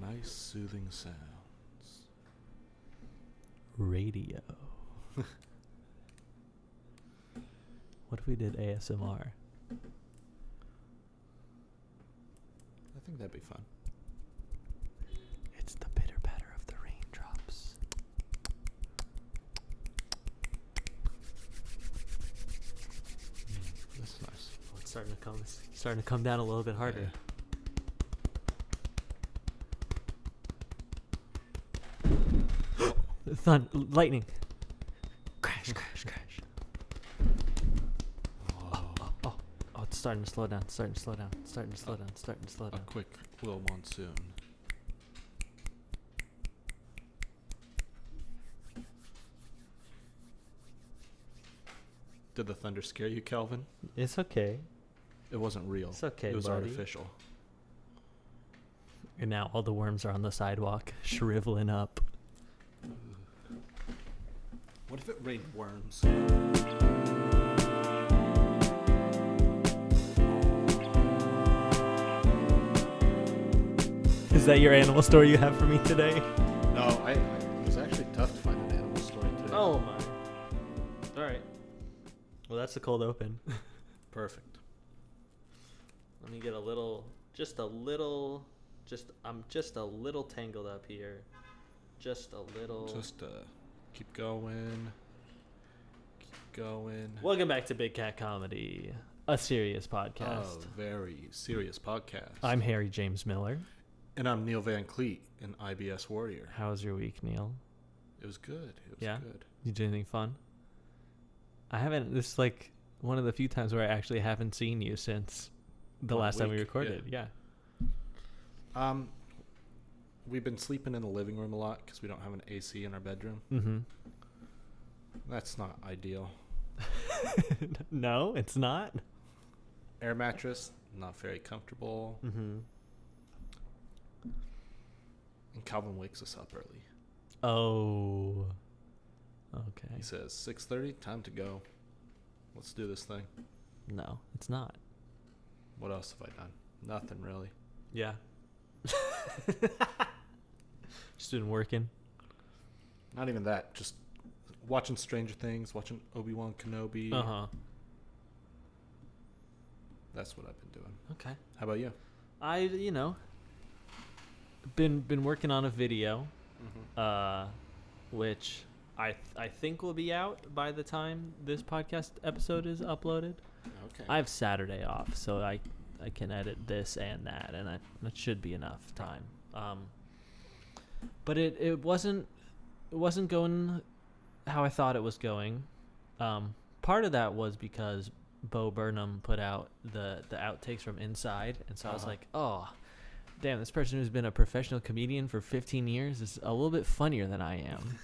Nice, soothing sounds. Radio. What if we did ASMR? I think that'd be fun. It's the pitter patter of the raindrops. That's nice. Oh, it's starting to come down a little bit harder. Yeah. Lightning. Crash, crash, crash. Oh, it's starting to slow down. Starting to slow down. A quick little monsoon. Did the thunder scare you, Calvin? It's okay. It wasn't real. It's okay, It was buddy. artificial. And now all the worms are on the sidewalk, shriveling up. What if it rained worms? Is that your animal story you have for me today? No, it was actually tough to find an animal story today. Oh my. Alright. Well, that's the cold open. Perfect. Let me get I'm just a little tangled up here. Just a little. Just keep going. Keep going. Welcome back to Big Cat Comedy, a serious podcast. A very serious podcast. I'm Harry James Miller. And I'm Neil Van Cleet, an IBS warrior. How was your week, Neil? It was good. Good. You did anything fun? This is like one of the few times where I actually haven't seen you since the last time we recorded. Yeah. We've been sleeping in the living room a lot because we don't have an AC in our bedroom. Mm-hmm. That's not ideal. No, it's not. Air mattress, not very comfortable. Mm-hmm. And Calvin wakes us up early. Oh. Okay. He says, 6:30, time to go. Let's do this thing. No, it's not. What else have I done? Nothing really. Yeah. Just been working. Not even that. Just watching Stranger Things, watching Obi-Wan Kenobi. Uh-huh. That's what I've been doing. Okay. How about you? Been working on a video, which I think will be out by the time this podcast episode is uploaded. Okay. I have Saturday off, so I can edit this and that, and that should be enough time. But it wasn't going how I thought it was going. Part of that was because Bo Burnham put out the outtakes from Inside, and so I was like, oh, damn, this person who's been a professional comedian for 15 years is a little bit funnier than I am,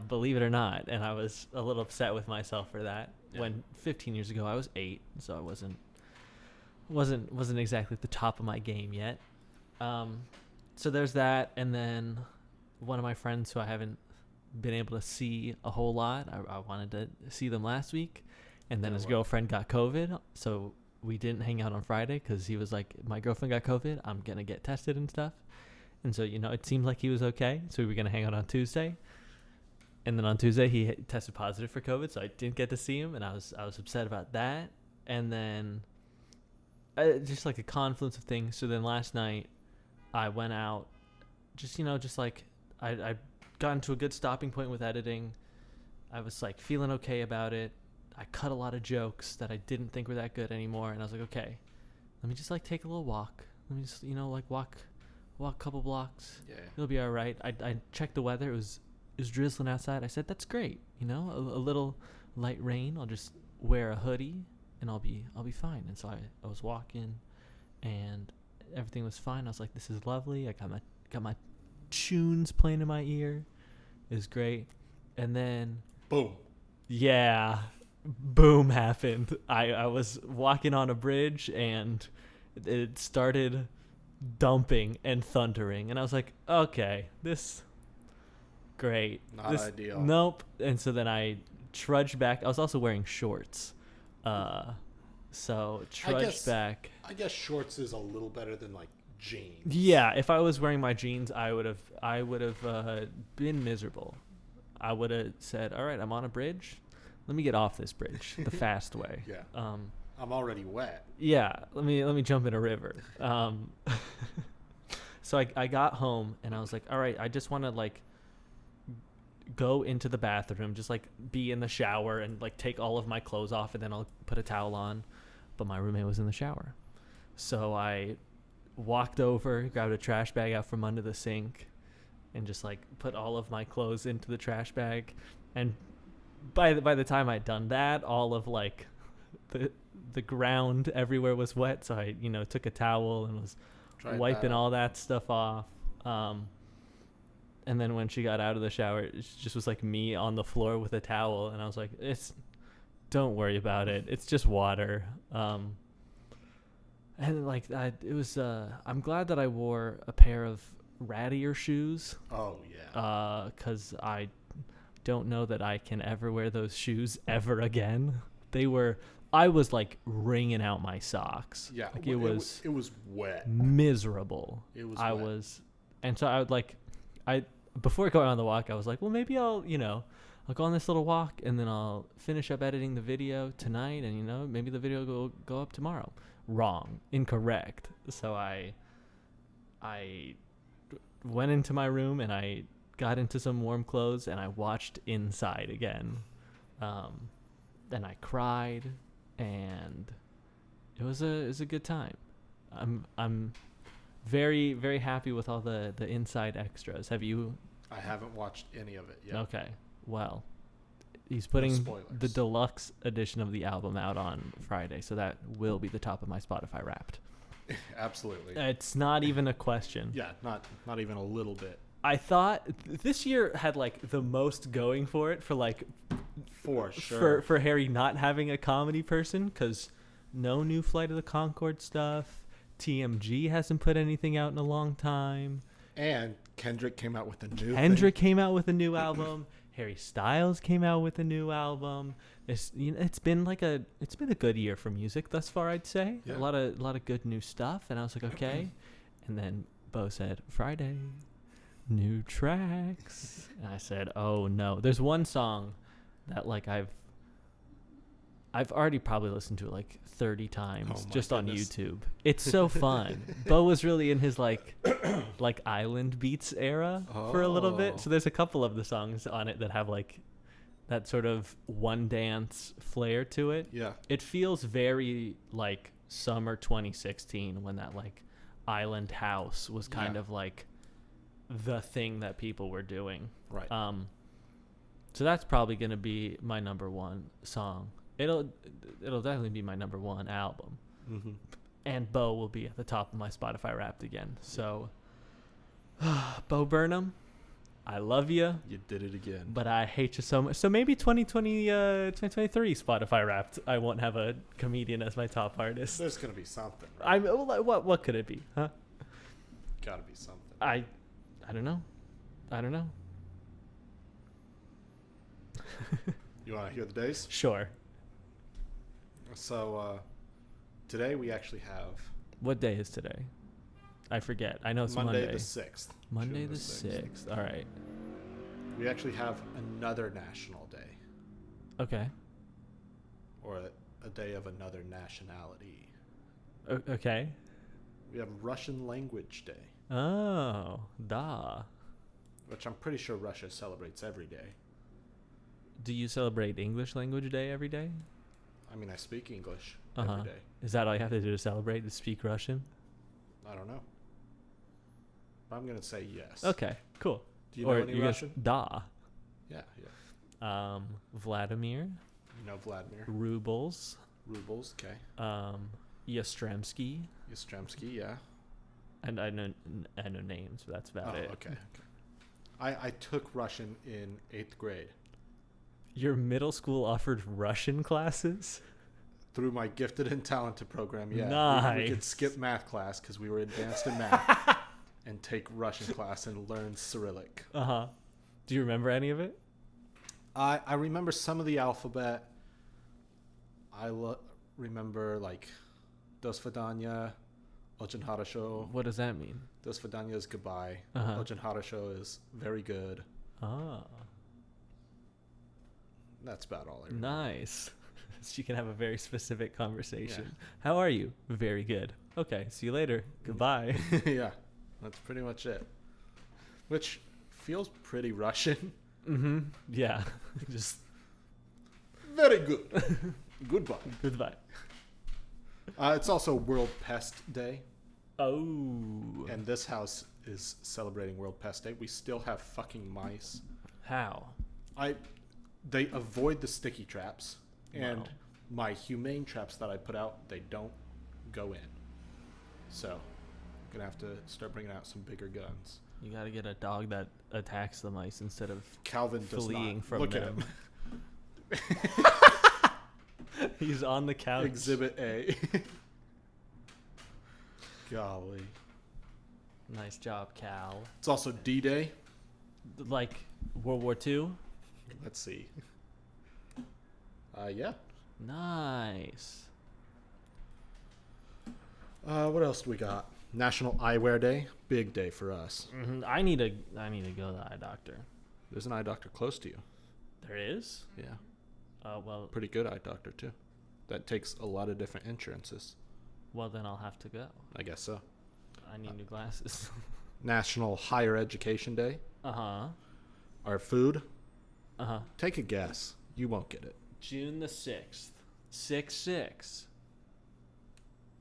believe it or not. And I was a little upset with myself for that. Yeah. When 15 years ago I was 8, so I wasn't exactly at the top of my game yet. So there's that, and then one of my friends who I haven't been able to see a whole lot, I wanted to see them last week, and then his girlfriend got COVID, so we didn't hang out on Friday because he was like, my girlfriend got COVID, I'm gonna get tested and stuff. And so, it seemed like he was okay, so we were gonna hang out on Tuesday. And then on Tuesday he tested positive for COVID, so I didn't get to see him, and I was upset about that. And then just like a confluence of things. So then last night I went out, I got into a good stopping point with editing. I was like feeling okay about it. I cut a lot of jokes that I didn't think were that good anymore, and I was like, okay, let me just take a little walk. Let me just walk a couple blocks. Yeah, it'll be all right. I checked the weather. It was drizzling outside. I said, that's great. A little light rain. I'll just wear a hoodie and I'll be fine. And so I was walking, and everything was fine. I was like, this is lovely. I got my tunes playing in my ear. It was great. And then boom. Yeah. Boom happened. I was walking on a bridge and it started dumping and thundering, and I was like, okay, this great. Not ideal. Nope. And so then I trudged back. I was also wearing shorts. So trudged back. I guess shorts is a little better than jeans. Yeah, if I was wearing my jeans, I would have been miserable. I would have said, "All right, I'm on a bridge. Let me get off this bridge the fast way." Yeah. I'm already wet. Yeah, let me jump in a river. So I got home and I was like, all right, I just want to like go into the bathroom, just like be in the shower and like take all of my clothes off and then I'll put a towel on. But my roommate was in the shower. So I walked over, grabbed a trash bag out from under the sink and just like put all of my clothes into the trash bag. And by the time I'd done that, all of like the ground everywhere was wet. So I, took a towel and was wiping all that stuff off. And then when she got out of the shower, it just was like me on the floor with a towel. And I was like, don't worry about it. It's just water. And like it was, I'm glad that I wore a pair of rattier shoes. Oh yeah. 'Cause I don't know that I can ever wear those shoes ever again. I was like wringing out my socks. Yeah, like it was wet. Miserable. It was. I wet. was, and so I would like, before going on the walk, I was like, well, maybe I'll go on this little walk and then I'll finish up editing the video tonight, and maybe the video will go up tomorrow. Wrong, incorrect. So I went into my room and I got into some warm clothes and I watched Inside again. Then I cried. And it was a good time. I'm very, very happy with all the Inside extras. Have you? I haven't watched any of it yet. Okay. Well, he's putting spoilers. the deluxe edition of the album out on Friday, so that will be the top of my Spotify Wrapped. Absolutely. It's not even a question. Yeah, not even a little bit. I thought this year had like the most going for it for like for sure for Harry not having a comedy person, because no new Flight of the Conchord stuff. TMG hasn't put anything out in a long time. And Kendrick came out with a new came out with a new album. Harry Styles came out with a new album. It's been a good year for music thus far, I'd say. Yeah. A lot of good new stuff, and I was like, okay. And then Bo said, Friday, new tracks. And I said, oh no. There's one song that like I've already probably listened to it like 30 times just on YouTube. It's so fun. Bo was really in his like island beats era for a little bit. So there's a couple of the songs on it that have like that sort of one dance flair to it. Yeah. It feels very like summer 2016 when that like island house was kind of like the thing that people were doing. Right. So that's probably going to be my number one song. It'll definitely be my number one album. Mm-hmm. And Bo will be at the top of my Spotify Wrapped again. So, Bo Burnham, I love you. You did it again. But I hate you so much. So maybe 2023 Spotify Wrapped, I won't have a comedian as my top artist. There's going to be something, right? What could it be, huh? Gotta be something. I don't know. You want to hear the days? Sure. So, today we actually have... What day is today? I forget. I know it's Monday. Monday the 6th. Monday June the 6th. All right. We actually have another national day. Okay. Or a day of another nationality. Okay. We have Russian Language Day. Oh, da. Which I'm pretty sure Russia celebrates every day. Do you celebrate English Language Day every day? I mean, I speak English Uh-huh. every day. Is that all you have to do to celebrate, to speak Russian? I don't know. I'm going to say yes. Okay, cool. Do you know any Russian? Da. Yeah. Vladimir. You know Vladimir. Rubles. Okay. Yastremsky. Yastremsky, yeah. And I know names, but that's about it. Okay. I took Russian in 8th grade. Your middle school offered Russian classes? Through my gifted and talented program, yeah. Nice. We could skip math class because we were advanced in math and take Russian class and learn Cyrillic. Uh-huh. Do you remember any of it? I remember some of the alphabet. I remember like До свидания, Ojin Harasho. What does that mean? Dos Vidania is goodbye. Uh-huh. Ojin Harasho is very good. Oh, That's about all I remember. nice. So you can have a very specific conversation. How are you? Very good. Okay, see you later. Goodbye. Yeah, that's pretty much it. Which feels pretty Russian. Mm-hmm. Yeah. Just Very good. Goodbye. goodbye. It's also World Pest Day, Oh. and this house is celebrating World Pest Day. We still have fucking mice. How? They avoid the sticky traps, and Wow. my humane traps that I put out, they don't go in. So, I'm gonna have to start bringing out some bigger guns. You gotta get a dog that attacks the mice instead of Calvin does fleeing not. from Look them. at him. He's on the couch. Exhibit A. Golly. Nice job, Cal. It's also D-Day. Like World War II? Let's see. Yeah. Nice. What else do we got? National Eyewear Day. Big day for us. I need to go to the eye doctor. There's an eye doctor close to you. There is? Yeah. Well, Pretty good eye doctor, too. That takes a lot of different insurances. then I'll have to go. I guess so. I need new glasses. National Higher Education Day. Uh-huh. Our food. Uh-huh. Take a guess. You won't get it. June the 6th. 6-6.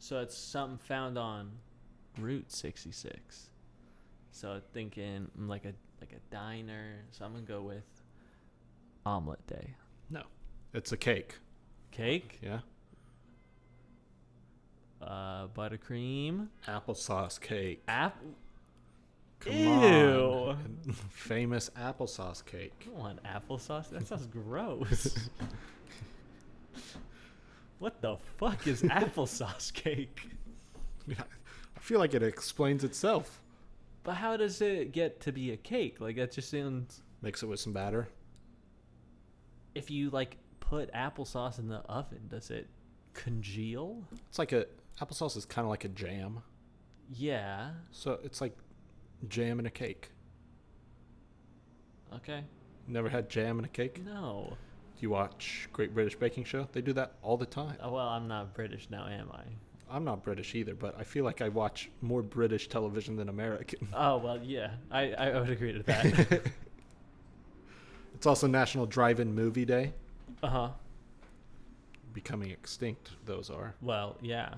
So it's something found on Route 66. So thinking like a diner. So I'm gonna go with Omelet Day. No. It's a cake. Cake? Yeah. Buttercream. Applesauce cake. Come Ew. on. Famous applesauce cake. I don't want applesauce. That sounds gross. What the fuck is applesauce cake? Yeah, I feel like it explains itself. But how does it get to be a cake? Like that just sounds. Mix it with some batter. If you like put applesauce in the oven, does it congeal? It's like applesauce is kind of like a jam. Yeah. So it's like jam in a cake. Okay. Never had jam in a cake? No. Do you watch Great British Baking Show? They do that all the time. Oh, well, I'm not British now, am I? I'm not British either, but I feel like I watch more British television than American. Oh, well, yeah. I would agree to that. It's also National Drive-In Movie Day. Uh-huh. Becoming extinct, those are. Well, yeah.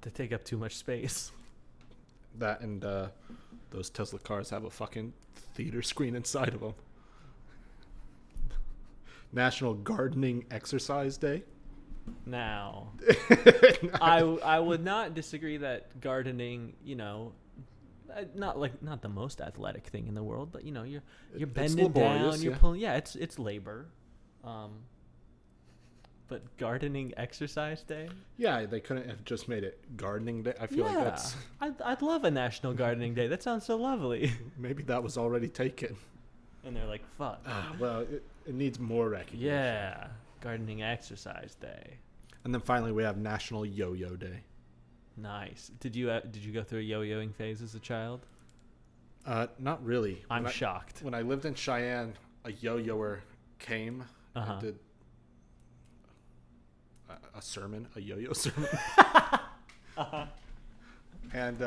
They take up too much space. That and those Tesla cars have a fucking theater screen inside of them. National Gardening Exercise Day. Now, I would not disagree that gardening, not the most athletic thing in the world, but you're It's bending laborious, down, you're yeah. pulling. Yeah, it's labor. But gardening exercise day. Yeah, they couldn't have just made it Gardening Day. I feel like that's I'd love a national gardening day. That sounds so lovely. maybe that was already taken. And they're like, fuck. Well, it needs more recognition. Yeah, gardening exercise day. And then finally, we have National Yo-Yo Day. Nice. Did you go through a yo-yoing phase as a child? Not really. I'm shocked. When I lived in Cheyenne, a yo-yoer came Uh-huh. and did a sermon, a yo-yo sermon, Uh-huh. and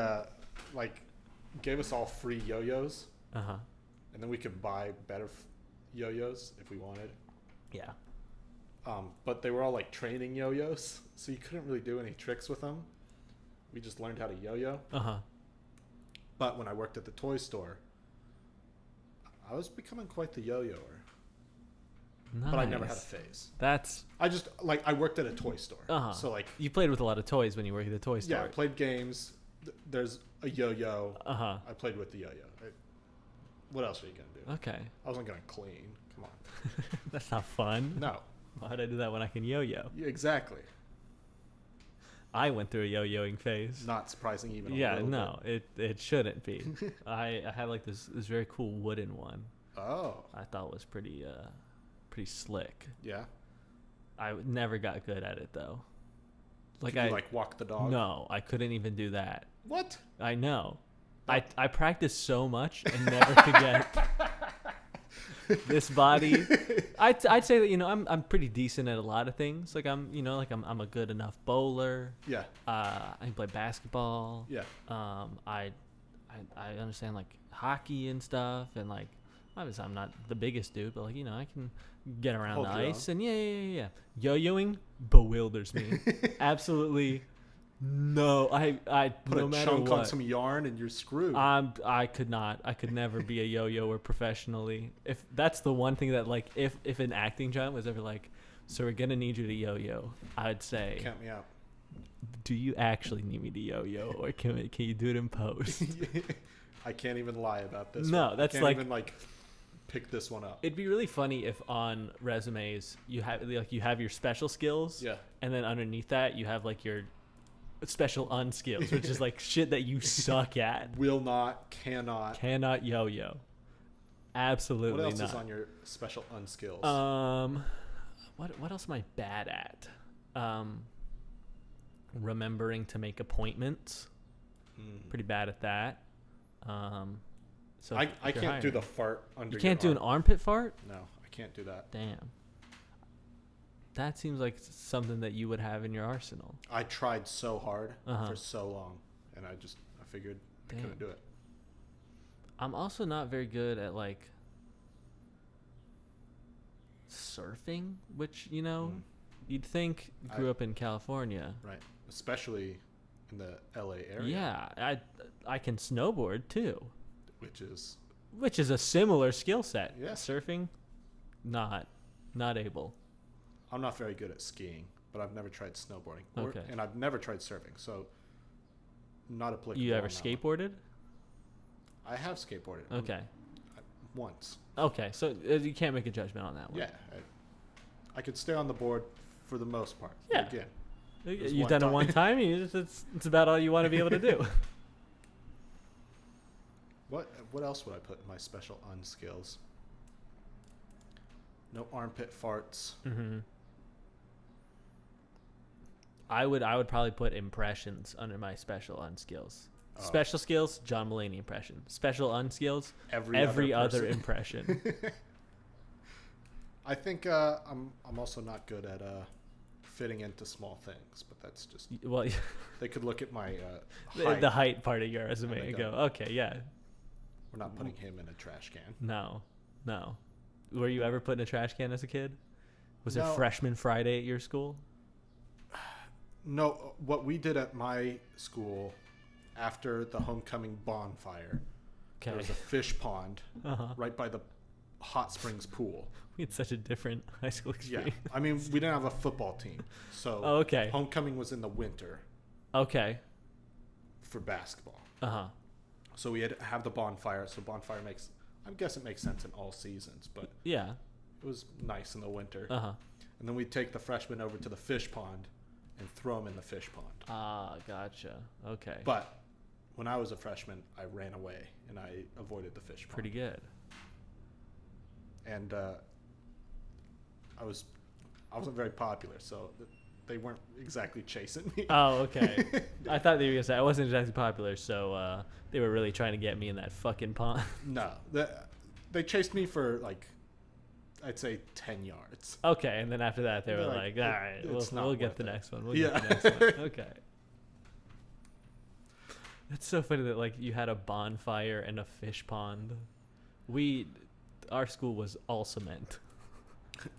gave us all free yo-yos, Uh-huh. and then we could buy better yo-yos if we wanted. Yeah. But they were all like training yo-yos, so you couldn't really do any tricks with them. We just learned how to yo-yo. Uh-huh. But when I worked at the toy store, I was becoming quite the yo-yoer. Nice. But I never had a phase. That's I worked at a toy store. Uh-huh. So you played with a lot of toys when you worked at the toy store. yeah, I played games. There's a yo-yo. Uh-huh. I played with the yo-yo. What else are you going to do? Okay. I wasn't going to clean. Come on. That's not fun. No. Why'd I do that when I can yo-yo? Yeah, exactly. I went through a yo-yoing phase. Not surprising even a Yeah, little no, it shouldn't be. I had like this very cool wooden one. bit. Oh. I thought was pretty slick. Yeah. I never got good at it though. Like Can you walk the dog? No, I couldn't even do that. What? I know. I practiced so much and never could get this body. I'd say that I'm pretty decent at a lot of things. Like I'm a good enough bowler. Yeah. I can play basketball. Yeah. I understand like hockey and stuff, and like obviously I'm not the biggest dude, but like I can get around Hold the your ice, and yeah. Yo-yoing bewilders me. Absolutely. No, I Put no a matter chunk what. on some yarn and you're screwed. I could not. I could never be a yo-yoer professionally. If that's the one thing that like if an acting job was ever like, so we're gonna need you to yo-yo, I'd say, Count me out. do you actually need me to yo-yo, or can you do it in post? I can't even lie about this. No, one. that's I can't like- even pick this one up. It'd be really funny if on resumes you have your special skills, Yeah. and then underneath that you have like your special unskills, which is like shit that you suck at. Will not, cannot. Cannot yo-yo. Absolutely What else not. is on your special unskills? What else am I bad at? Remembering to make appointments. Pretty bad at that. So I if you're can't do hiring- the fart under You can't do your an arm. armpit fart? No, I can't do that. Damn. That seems like something that you would have in your arsenal. I tried so hard Uh-huh. for so long, and I figured I Damn. couldn't do it. I'm also not very good at like surfing, which you'd think grew up in California. Right. Especially in the LA area. Yeah, I can snowboard too, Which is which is a similar skill set. Yeah. Surfing, not able. I'm not very good at skiing, but I've never tried snowboarding. Okay. And I've never tried surfing, so not applicable. You ever on that one. skateboarded? I have skateboarded. Okay. Once. Okay, so you can't make a judgment on that one. Yeah. I could stay on the board for the most part. Yeah. Again. You've one done it time. one time. It's about all you want to be able to do. What else would I put in my special unskills? No armpit farts. Mm-hmm. I would probably put impressions under my special unskills. Oh. Special skills, John Mulaney impression. Special unskills, Every other person. impression. I think I'm also not good at fitting into small things, but that's just Well, they could look at my height. the height part of your resume they and go, go, okay, yeah, We're not putting him in a trash can. no. Were you ever put in a trash can as a kid? Was it No. Freshman Friday at your school? No, what we did at my school after the homecoming bonfire, Okay. there was a fish pond Uh-huh. right by the hot springs pool. We had such a different high school Yeah, experience. I mean we didn't have a football team, so Oh, okay. homecoming was in the winter Okay. for basketball. Uh-huh. So we had to have the bonfire. So bonfire I guess it makes sense in all seasons, but Yeah. it was nice in the winter. Uh-huh. And then we'd take the freshmen over to the fish pond and throw them in the fish pond. Ah, gotcha. Okay. But when I was a freshman, I ran away and I avoided the fish pond. Pretty good. And I wasn't very popular, so they weren't exactly chasing me. Oh, okay. I thought they were gonna say I wasn't exactly popular, so they were really trying to get me in that fucking pond. No, they chased me for I'd say 10 yards. Okay, and then after that they were They're like, like, all right, it's not we'll get worth the it." next one. We'll Yeah. get the next one. Okay. That's so funny that like you had a bonfire and a fish pond. Our school was all cement.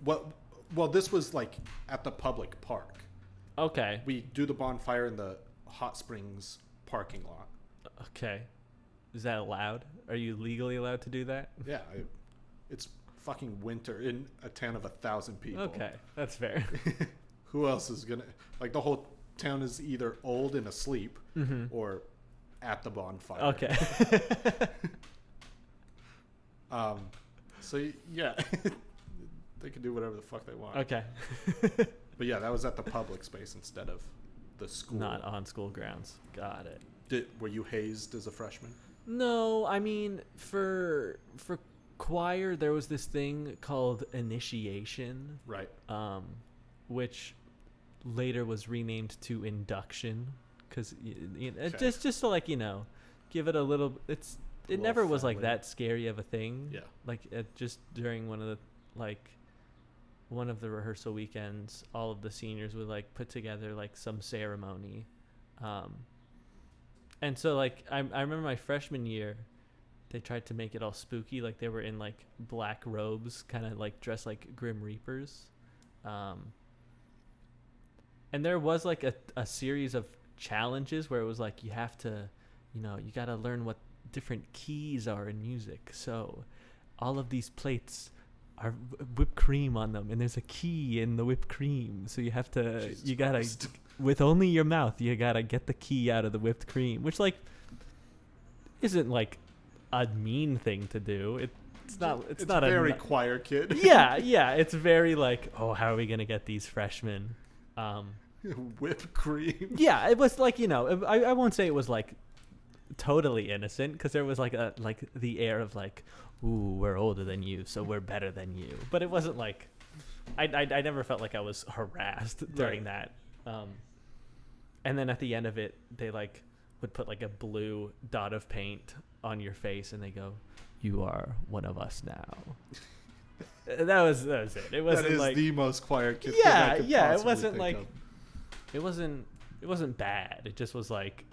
Well, this was at the public park. Okay. We do the bonfire in the hot springs parking lot. Okay. Is that allowed? Are you legally allowed to do that? Yeah, it's fucking winter in a town of 1,000 people. Okay, that's fair. Who else is gonna the whole town is either old and asleep or at the bonfire. Okay. So yeah, they can do whatever the fuck they want. Okay. But yeah, that was at the public space instead of the school. Not on school grounds. Got it. Were you hazed as a freshman? No, I mean for choir there was this thing called initiation, Right. which later was renamed to Induction because Okay. just to like give it a little. It little never was like friendly. that scary of a thing. Yeah. Like just during one of the rehearsal weekends, all of the seniors would like put together like some ceremony, and so like I remember my freshman year, they tried to make it all spooky, like they were in like black robes, kind of like dressed like Grim Reapers, and there was like a series of challenges where it was like you have to, you got to learn what different keys are in music. So all of these plates are whipped cream on them, and there's a key in the whipped cream. So you have to, Jesus you gotta, Christ. with only your mouth, you gotta get the key out of the whipped cream, which like isn't like a mean thing to do. It's not. It's not very a choir kid. yeah. It's very like, oh, how are we gonna get these freshmen? Whipped cream. Yeah, it was like I won't say it was like totally innocent because there was like the air of like, ooh, we're older than you, so we're better than you. But it wasn't like I never felt like I was harassed during that. And then at the end of it, they like would put like a blue dot of paint on your face, and they go, "You are one of us now." that was it. It wasn't That is like the most choir kid. yeah, thing I could yeah. It possibly wasn't think like of. it wasn't bad. It just was like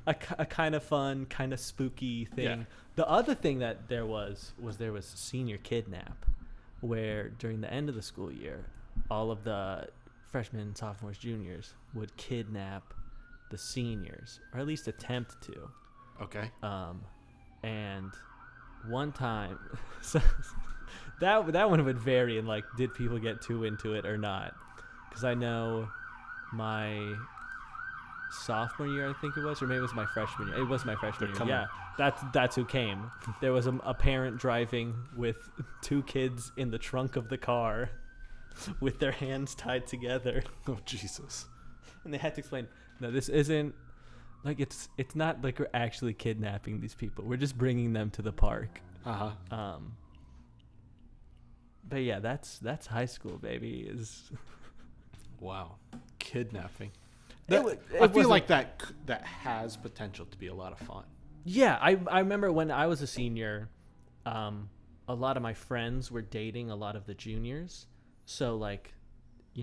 a kind of fun, kind of spooky thing. Yeah. The other thing that there was senior kidnap, where during the end of the school year, all of the freshmen, sophomores, juniors would kidnap the seniors, or at least attempt to. Okay. And one time, so that one would vary in like, did people get too into it or not? Because I know my sophomore year, I think it was, or maybe it was my freshman year. It was my freshman They're year. Yeah, that's who came. There was a parent driving with two kids in the trunk of the car, with their hands tied together, Oh Jesus. and they had to explain, no, this isn't like it's not like we're actually kidnapping these people. We're just bringing them to the park. But yeah, that's high school, baby. Is Wow. Kidnapping. It I feel wasn't- like that has potential to be a lot of fun. Yeah, I remember when I was a senior, a lot of my friends were dating a lot of the juniors. So like,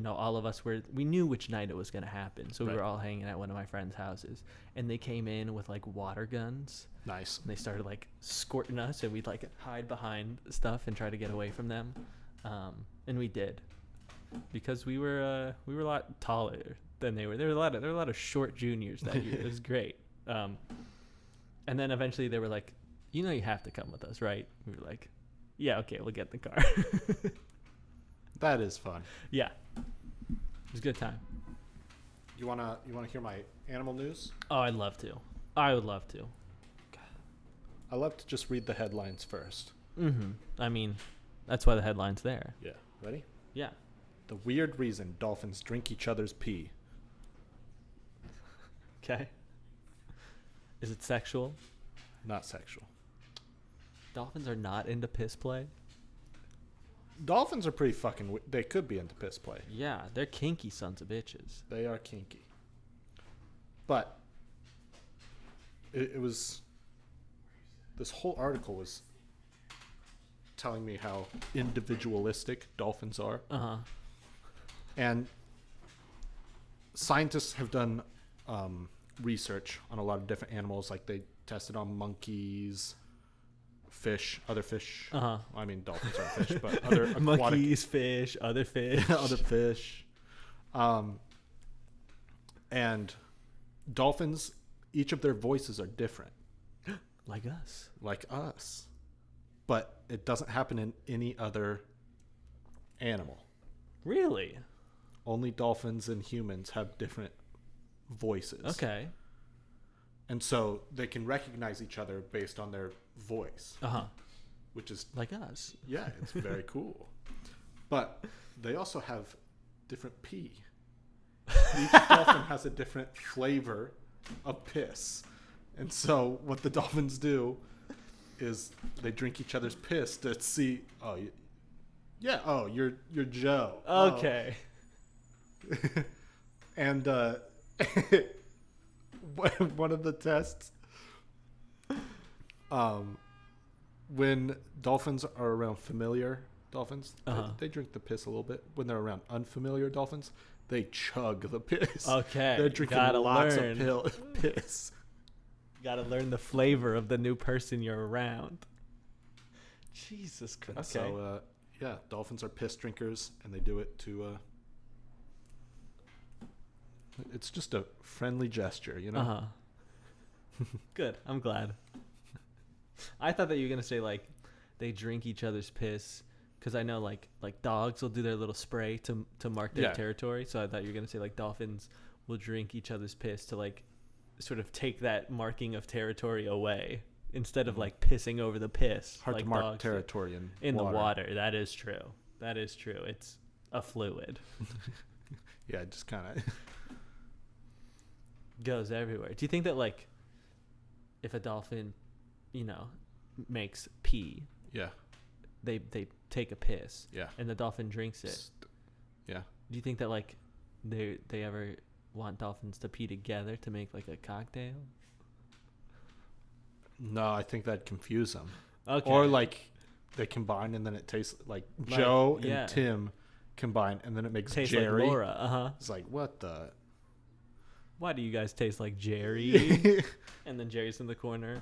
all of us we knew which night it was going to happen. So we Right. were all hanging at one of my friends' houses, and they came in with like water guns, Nice. and they started like squirting us, and we'd like hide behind stuff and try to get away from them. And we did, because we were a lot taller than they were. There were a lot of short juniors that year. It was great. And then eventually they were like, you have to come with us, right? We were like, yeah, okay, we'll get in the car. That is fun. Yeah, it was a good time. You wanna hear my animal news? Oh, I'd love to. I would love to. I love to just read the headlines first. I mean, that's why the headline's there. Yeah. Ready? Yeah. The weird reason dolphins drink each other's pee. Okay. Is it sexual? Not sexual. Dolphins are not into piss play. Dolphins are pretty fucking. They could be into piss play. Yeah, they're kinky sons of bitches. They are kinky. But it was. This whole article was telling me how individualistic dolphins are. Uh-huh. And scientists have done research on a lot of different animals. Like they tested on monkeys, fish, other fish. Uh-huh. I mean, dolphins aren't fish, but other aquatic Monkeys, fish, other fish. other fish. And dolphins, each of their voices are different, Like us. like us. But it doesn't happen in any other animal. Really? Only dolphins and humans have different voices. Okay. And so they can recognize each other based on their voice, Uh-huh. which is, Like us. yeah, it's very cool. But they also have different pee. Each dolphin has a different flavor of piss. And so what the dolphins do is they drink each other's piss to see, oh, yeah, oh, you're Joe. Oh, Okay. And one of the tests, when dolphins are around familiar dolphins, they drink the piss a little bit. When they're around unfamiliar dolphins, they chug the piss. Okay. They're drinking lots of piss. Gotta learn the flavor of the new person you're around. Jesus Christ. Okay. So, yeah, dolphins are piss drinkers, and they do it to... it's just a friendly gesture, you know? Uh-huh. Good. I'm glad. I thought that you were going to say, like, they drink each other's piss, because I know, like dogs will do their little spray to mark their territory, so I thought you were going to say, like, dolphins will drink each other's piss to, like, sort of take that marking of territory away, instead of, like, pissing over the piss. Hard like to mark territory in the water. That is true. It's a fluid. Yeah, it just kind of... goes everywhere. Do you think that, like, if a dolphin, makes pee, they take a piss, and the dolphin drinks it, do you think that, like, they ever want dolphins to pee together to make, like, a cocktail? No, I think that'd confuse them. Okay. Or, like, they combine and then it tastes like Joe and Tim combine and then it makes tastes Jerry. Like Laura. It's like, what the... Why do you guys taste like Jerry? And then Jerry's in the corner.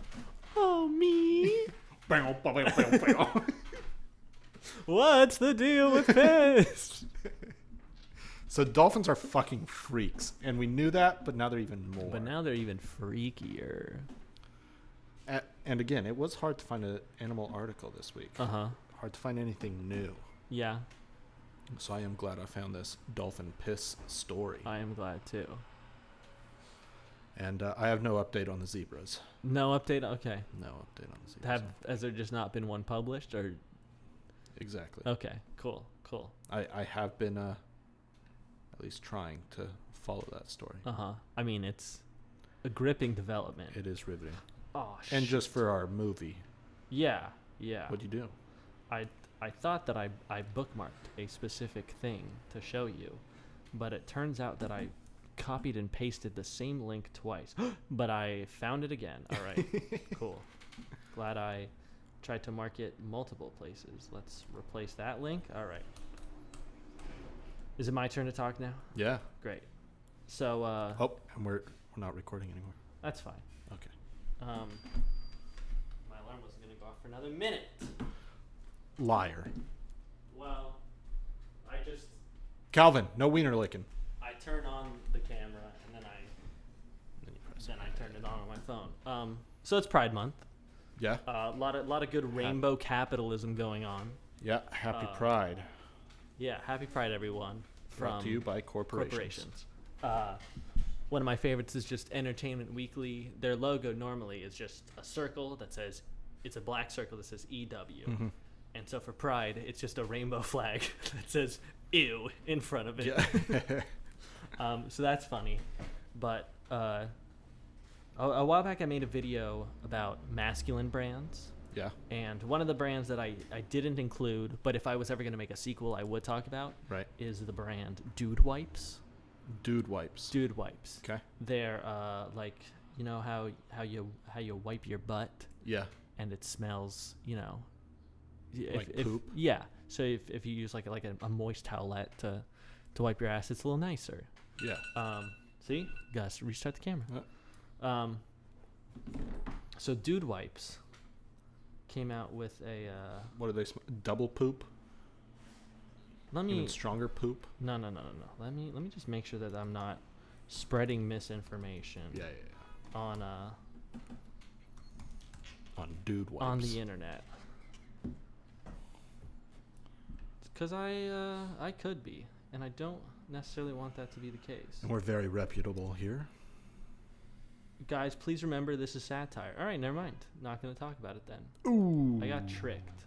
Oh, me. What's the deal with piss? So dolphins are fucking freaks, and we knew that, but now they're even more. But now they're even freakier. And again, it was hard to find an animal article this week. Hard to find anything new. Yeah. So I am glad I found this dolphin piss story. I am glad too. And I have no update on the zebras. No update? Okay. No update on the zebras. Has there just not been one published? Or? Exactly. Okay, cool. I have been at least trying to follow that story. I mean, it's a gripping development. It is riveting. Oh, shit. And just for our movie. Yeah. What'd you do? I thought that I bookmarked a specific thing to show you, but it turns out that I copied and pasted the same link twice, but I found it again. All right, cool. Glad I tried to mark it multiple places. Let's replace that link. All right. Is it my turn to talk now? Yeah. Great. So. And we're not recording anymore. That's fine. Okay. My alarm wasn't gonna go off for another minute. Liar. Well, Calvin, no wiener licking. I turn on the camera and then I turn it on my phone. So it's Pride Month. Yeah. A lot of good rainbow capitalism going on. Yeah. Happy Pride. Yeah. Happy Pride, everyone. Brought to you by corporations. One of my favorites is just Entertainment Weekly. Their logo normally is just a circle that says, it's a black circle that says EW. Mm-hmm. And so for Pride, it's just a rainbow flag that says ew in front of it. Yeah. So that's funny. But a while back I made a video about masculine brands. Yeah. And one of the brands that I didn't include, but if I was ever going to make a sequel I would talk about, is the brand Dude Wipes. Dude Wipes. Dude Wipes. Okay. They're like, you know how you wipe your butt? Yeah. And it smells, like poop. Yeah. So if you use like a moist towelette to wipe your ass, it's a little nicer. Yeah. See? Gus, restart the camera. So Dude Wipes came out with a what are they? Double poop? Even stronger poop? No. Let me just make sure that I'm not spreading misinformation. Yeah. On Dude Wipes. On the internet. Because I could be, and I don't necessarily want that to be the case. And we're very reputable here. Guys, please remember this is satire. All right, never mind. Not going to talk about it then. Ooh. I got tricked.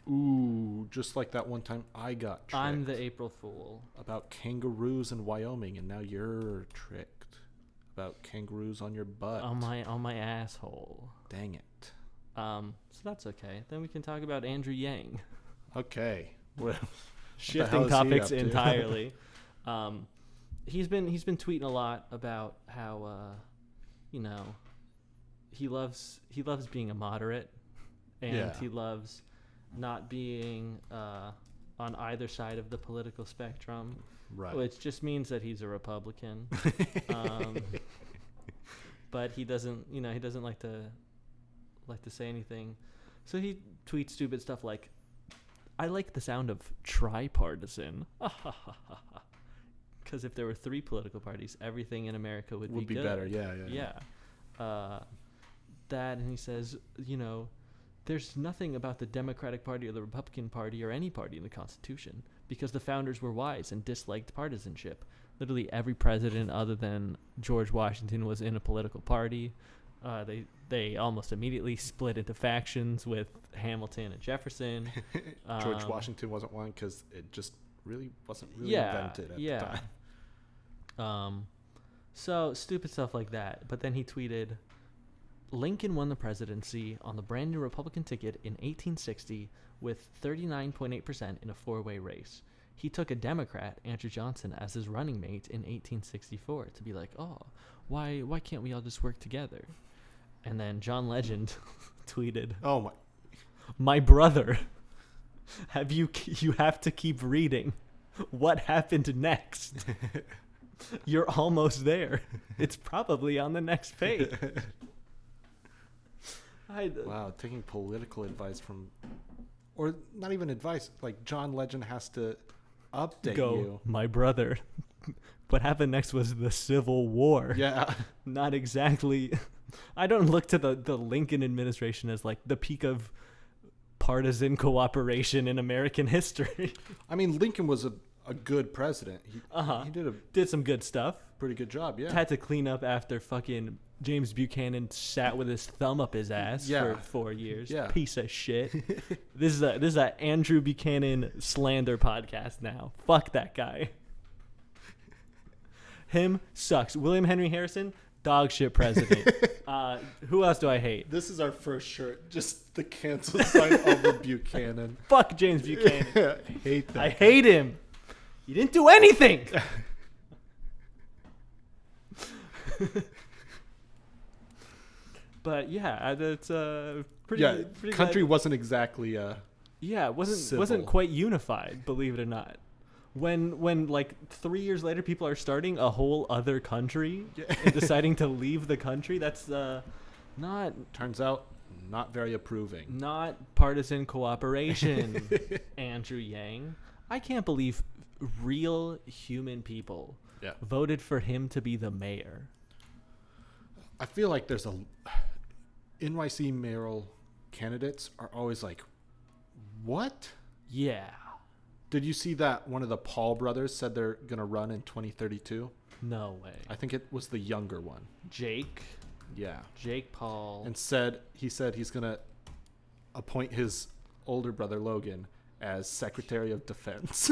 Ooh, just like that one time I got tricked. I'm the April Fool. About kangaroos in Wyoming, and now you're tricked. About kangaroos on your butt. On my asshole. Dang it. So that's okay. Then we can talk about Andrew Yang. Okay. Shifting topics entirely. he's been tweeting a lot about how you know, he loves being a moderate, and Yeah. he loves not being on either side of the political spectrum, Right. which just means that he's a Republican. But he doesn't, he doesn't like to say anything. So he tweets stupid stuff like, "I like the sound of tripartisan." Because if there were 3 political parties, everything in America would be good. better. Yeah. Yeah. That, and he says, there's nothing about the Democratic Party or the Republican Party or any party in the Constitution because the founders were wise and disliked partisanship. Literally every president other than George Washington was in a political party. They almost immediately split into factions with Hamilton and Jefferson. George Washington wasn't one because it just really wasn't really invented at the time. So stupid stuff like that. But then he tweeted, "Lincoln won the presidency on the brand new Republican ticket in 1860 with 39.8% in a 4-way race. He took a Democrat, Andrew Johnson, as his running mate in 1864 to be like, oh, why can't we all just work together?" And then John Legend tweeted, Oh my! "My brother, you have to keep reading. What happened next? You're almost there. It's probably on the next page." Wow, taking political advice from, or not even advice. Like John Legend has to update you. "My brother, what happened next was the Civil War." Yeah. Not exactly. I don't look to the Lincoln administration as like the peak of partisan cooperation in American history. I mean, Lincoln was a good president. He Did some good stuff. pretty good job. Yeah. Had to clean up after fucking James Buchanan sat with his thumb up his ass Yeah. for 4 years. Yeah. Piece of shit. This is a Andrew Buchanan slander podcast now. Fuck that guy. Him sucks. William Henry Harrison, dog shit president. Who else do I hate? This is our first shirt. Just the cancel sign over Buchanan. Fuck James Buchanan. Hate that. I hate him. He didn't do anything. But yeah, that's pretty. Yeah, pretty country glad- wasn't exactly. Yeah, it wasn't civil. quite unified, believe it or not. When like 3 years later, people are starting a whole other country and deciding to leave the country. That's not Turns out, not very approving. not partisan cooperation. Andrew Yang, I can't believe real human people Yeah. voted for him to be the mayor. I feel like there's NYC mayoral candidates are always like, what? Yeah, Did you see that one of the Paul brothers said they're going to run in 2032? no way. I think it was the younger one. Jake Yeah. Paul. And he said he's going to appoint his older brother Logan as Secretary of Defense.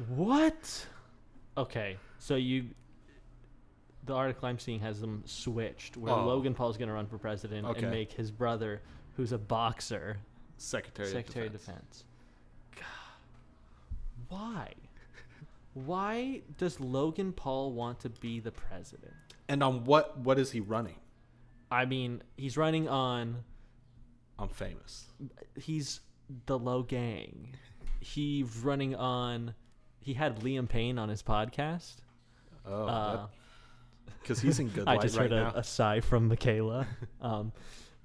What? Okay, so the article I'm seeing has them switched, where Oh. Logan Paul's going to run for president Okay. and make his brother, who's a boxer, Secretary Secretary of of Defense. Defense. God. Why? Why does Logan Paul want to be the president? And on what is he running? I mean, he's running on. I'm famous. He's the Low Gang. He's running on. He had Liam Payne on his podcast. Oh, because he's in good I light just right heard now. a sigh from Michaela.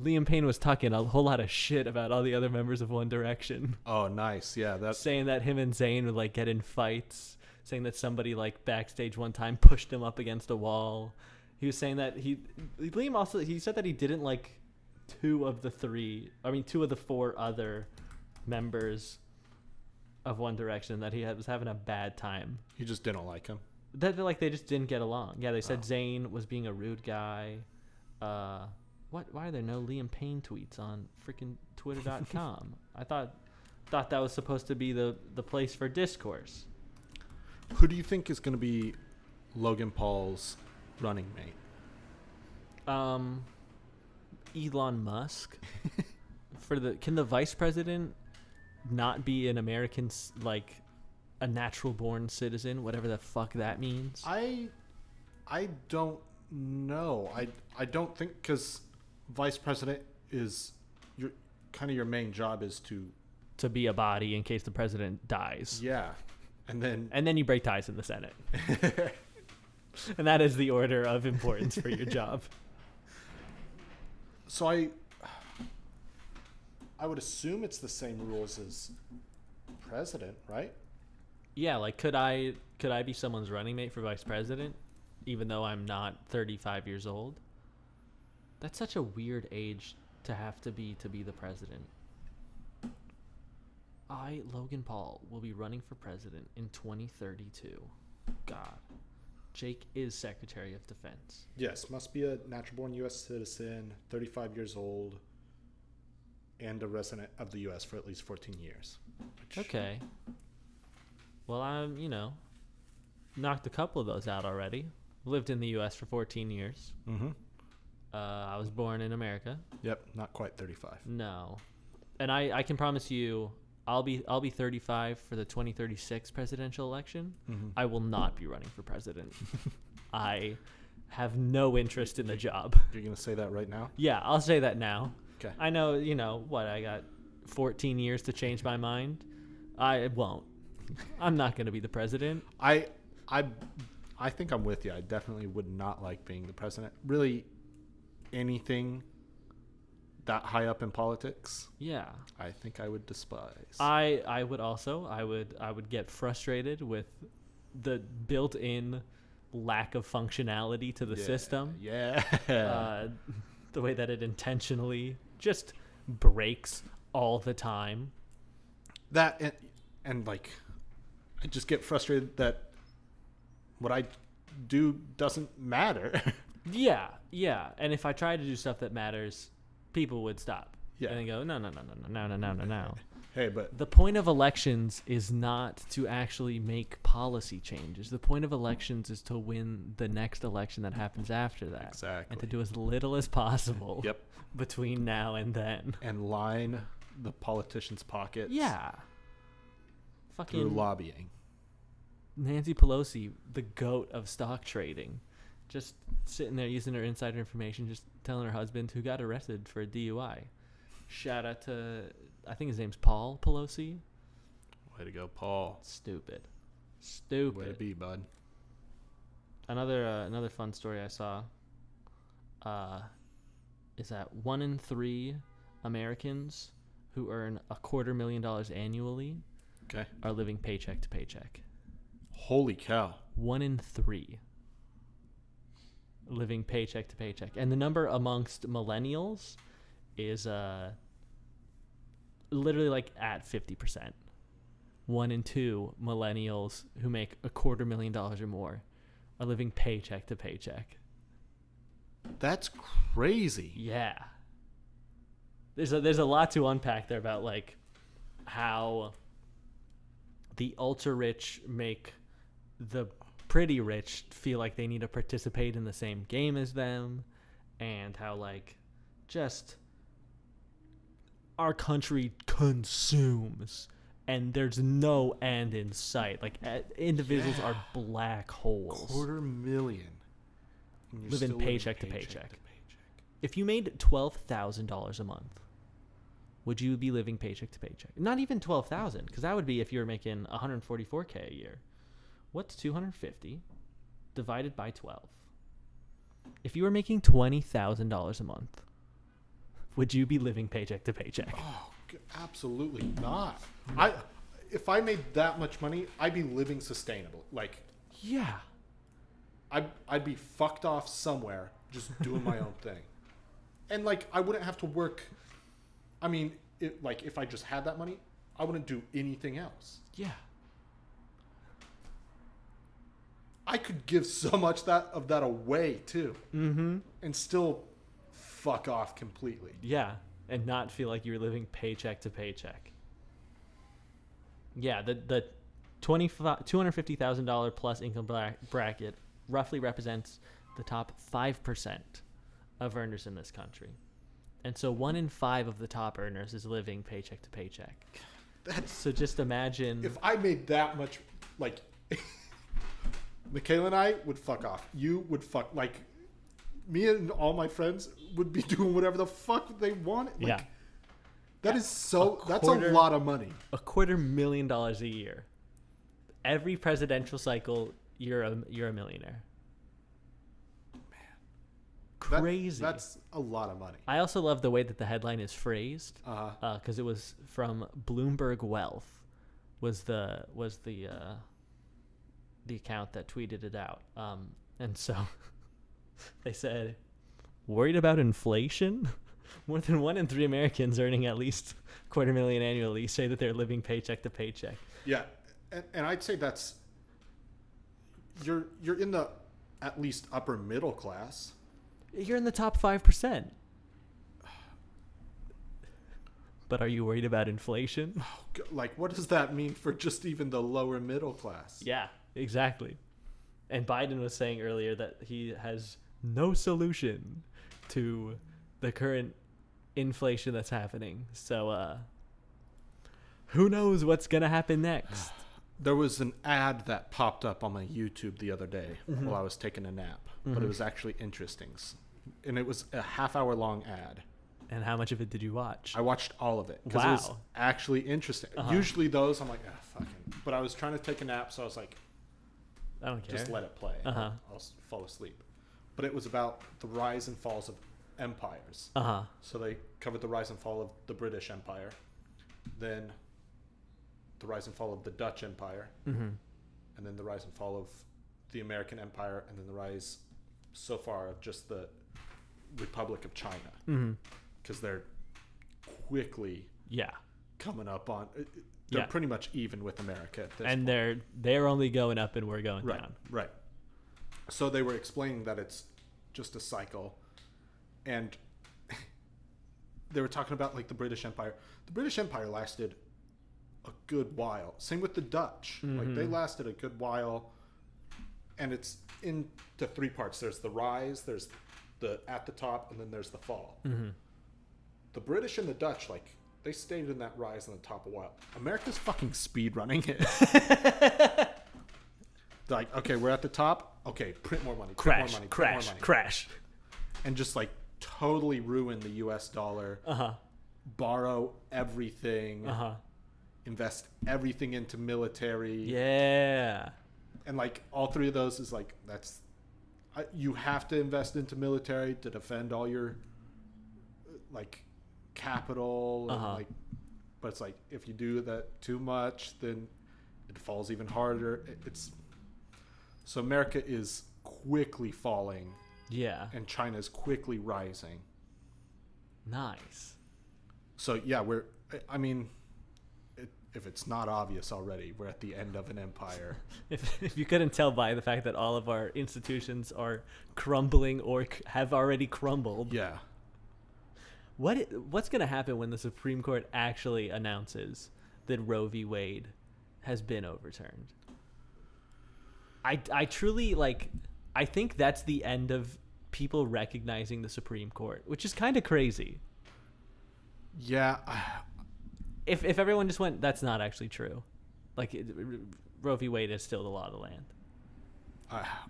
Liam Payne was talking a whole lot of shit about all the other members of One Direction, Oh, nice. Yeah, that's saying that him and Zayn would like get in fights, saying that somebody like backstage one time pushed him up against a wall. He was saying that Liam also he said that he didn't like two of the 4 other members of One Direction, that he was having a bad time. you just didn't like him. That they just didn't get along. Yeah, they said Oh. Zayn was being a rude guy. Why are there no Liam Payne tweets on freaking Twitter.com? I thought that was supposed to be the place for discourse. Who do you think is going to be Logan Paul's running mate? Elon Musk. Can the vice president not be an American a natural born citizen, whatever the fuck that means. I don't know. I don't think, because vice president is your main job is To be a body in case the president dies. yeah, and then you break ties in the Senate. And that is the order of importance for your job. So I would assume it's the same rules as president, right? Yeah, like could I be someone's running mate for vice president even though I'm not 35 years old? That's such a weird age to have to be the president. I, Logan Paul, will be running for president in 2032. God. Jake is Secretary of Defense. Yes, must be a natural-born U.S. citizen, 35 years old, and a resident of the U.S. for at least 14 years. Okay. Well, I'm, knocked a couple of those out already. Lived in the U.S. for 14 years. Mm-hmm. I was born in America. Yep, not quite 35. No. And I can promise you, I'll be 35 for the 2036 presidential election. Mm-hmm. I will not be running for president. I have no interest in the job. You're going to say that right now? Yeah, I'll say that now. Okay. I know, I got 14 years to change my mind. I won't. I'm not going to be the president. I think I'm with you. I definitely would not like being the president. Really, anything that high up in politics, Yeah. I think I would despise. I would get frustrated with the built-in lack of functionality to the system. Yeah. The way that it intentionally just breaks all the time. That and like, I just get frustrated that what I do doesn't matter. Yeah. And if I tried to do stuff that matters, people would stop. Yeah. And they go, no. Hey, but The point of elections is not to actually make policy changes. The point of elections is to win the next election that happens after that. Exactly. And to do as little as possible Yep. between now and then. And line the politicians' pockets. Yeah. Through Fucking lobbying. Nancy Pelosi, the goat of stock trading, just sitting there using her insider information, just telling her husband who got arrested for a DUI. Shout out to, I think his name's Paul Pelosi. Way to go, Paul. Stupid. Way to be, bud. Another fun story I saw is that 1 in 3 Americans who earn $250,000 annually Okay. are living paycheck to paycheck. Holy cow. 1 in 3 living paycheck to paycheck. And the number amongst millennials is literally like at 50%. 1 in 2 millennials who make $250,000 or more are living paycheck to paycheck. That's crazy. Yeah. There's a lot to unpack there about like how the ultra rich make the pretty rich feel like they need to participate in the same game as them, and how like just our country consumes and there's no end in sight. Like individuals are black holes. $250,000. And you're Living still paycheck to paycheck. If you made $12,000 a month, would you be living paycheck to paycheck? Not even 12,000, because that would be if you were making 144K a year. What's 250 divided by 12? If you were making $20,000 a month, would you be living paycheck to paycheck? Oh, absolutely not. If I made that much money, I'd be living sustainable. Like, Yeah. I'd be fucked off somewhere, just doing my own thing, and like I wouldn't have to work. I mean, if I just had that money, I wouldn't do anything else. Yeah. I could give so much of that away too, Mm-hmm. and still fuck off completely. Yeah, and not feel like you're living paycheck to paycheck. Yeah, the $250,000 plus income bracket roughly represents the top 5% of earners in this country. And so 1 in 5 of the top earners is living paycheck to paycheck. So just imagine. If I made that much, like, Michaela and I would fuck off. You would fuck, like, me and all my friends would be doing whatever the fuck they wanted. Like, Yeah. That is so, that's a quarter- lot of money. $250,000 a year. Every presidential cycle, you're a millionaire. That- Crazy. that's a lot of money. I also love the way that the headline is phrased, Uh-huh. because it was from Bloomberg Wealth, was the account that tweeted it out, and so they said, worried about inflation? More than 1 in 3 Americans earning at least $250,000 annually say that they're living paycheck to paycheck. Yeah. And I'd say that's, you're in the at least upper middle class. You're in the top 5%. But are you worried about inflation? Like, what does that mean for just even the lower middle class? Yeah, exactly. And Biden was saying earlier that he has no solution to the current inflation that's happening. So, who knows what's going to happen next? There was an ad that popped up on my YouTube the other day while I was taking a nap, but it was actually interesting. And it was a half-hour long ad. And how much of it did you watch? I watched all of it because it was Wow. actually interesting. Usually those, I'm like, fucking. But I was trying to take a nap, so I was like, I don't care. just let it play. I'll fall asleep. But it was about the rise and falls of empires. So they covered the rise and fall of the British Empire, then the rise and fall of the Dutch Empire, and then the rise and fall of the American Empire, and then the rise so far of just the Republic of China, because they're quickly coming up on. They're pretty much even with America at this And point. they're only going up and we're going Right, down. right. So they were explaining that it's just a cycle, and they were talking about like the British Empire. The British Empire lasted a good while. Same with the Dutch. Like they lasted a good while, and it's into 3 parts. There's the rise, there's the at the top, and then there's the fall. The British and the Dutch, like, they stayed in that rise and the top a while. America's fucking speed running it. Like, okay, we're at the top. Okay, print more money. Print more money, print more money. Crash. And just like totally ruin the US dollar. Borrow everything. Invest everything into military. Yeah. And like all 3 of those is like, that's, you have to invest into military to defend all your like capital. And like, but it's like, if you do that too much, then it falls even harder. It's, so America is quickly falling. Yeah. And China is quickly rising. Nice. So yeah, I mean, if it's not obvious already, we're at the end of an empire. If you couldn't tell by the fact that all of our institutions are crumbling or have already crumbled. Yeah. What's going to happen when the Supreme Court actually announces that Roe v. Wade has been overturned? I truly, like, I think that's the end of people recognizing the Supreme Court, which is kind of crazy. Yeah. If everyone just went, that's not actually true. Like, Roe v. Wade is still the law of the land.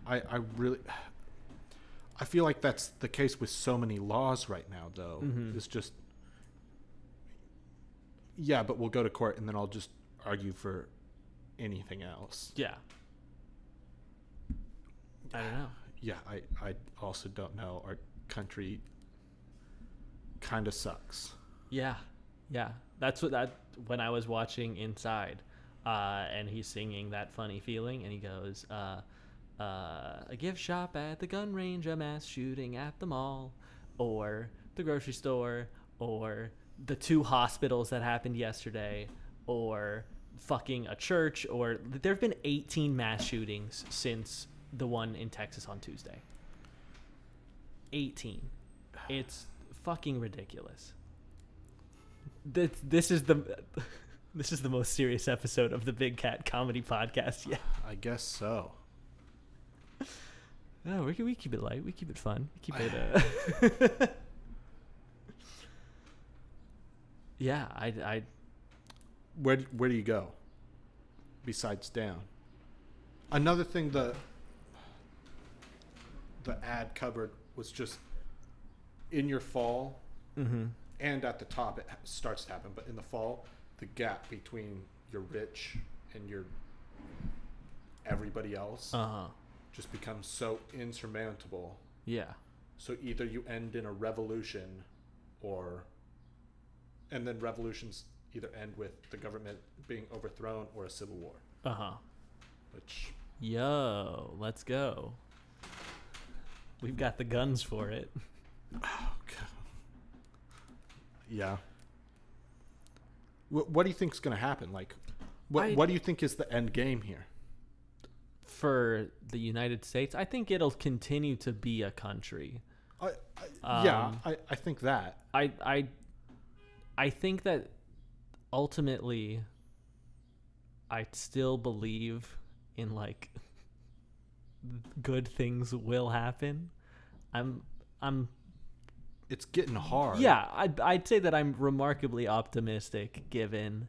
I really, I feel like that's the case with so many laws right now, though. It's just, yeah, but we'll go to court and then I'll just argue for anything else. Yeah. I don't know. Yeah, I also don't know. Our country kind of sucks. Yeah. That's when I was watching Inside, and he's singing That Funny Feeling, and he goes, a gift shop at the gun range, a mass shooting at the mall, or the grocery store, or the 2 hospitals that happened yesterday, or fucking a church, or there have been 18 mass shootings since the one in Texas on Tuesday. 18. It's fucking ridiculous. This is the most serious episode of the Big Cat Comedy Podcast yet. I guess so. No, we keep it light. We keep it fun. We keep it. Yeah, where do you go besides down? Another thing the ad covered was just in your fall, and at the top it starts to happen, but in the fall, the gap between your rich and your everybody else just becomes so insurmountable. Yeah. So either you end in a revolution, and then revolutions either end with the government being overthrown or a civil war. Which, Yo, let's go. We've got the guns for it. oh God. Yeah. What do you think is going to happen? Like, what do you think is the end game here? For the United States, I think it'll continue to be a country. I think that. I think that ultimately, I still believe in like good things will happen. It's getting hard. Yeah, I'd say that I'm remarkably optimistic given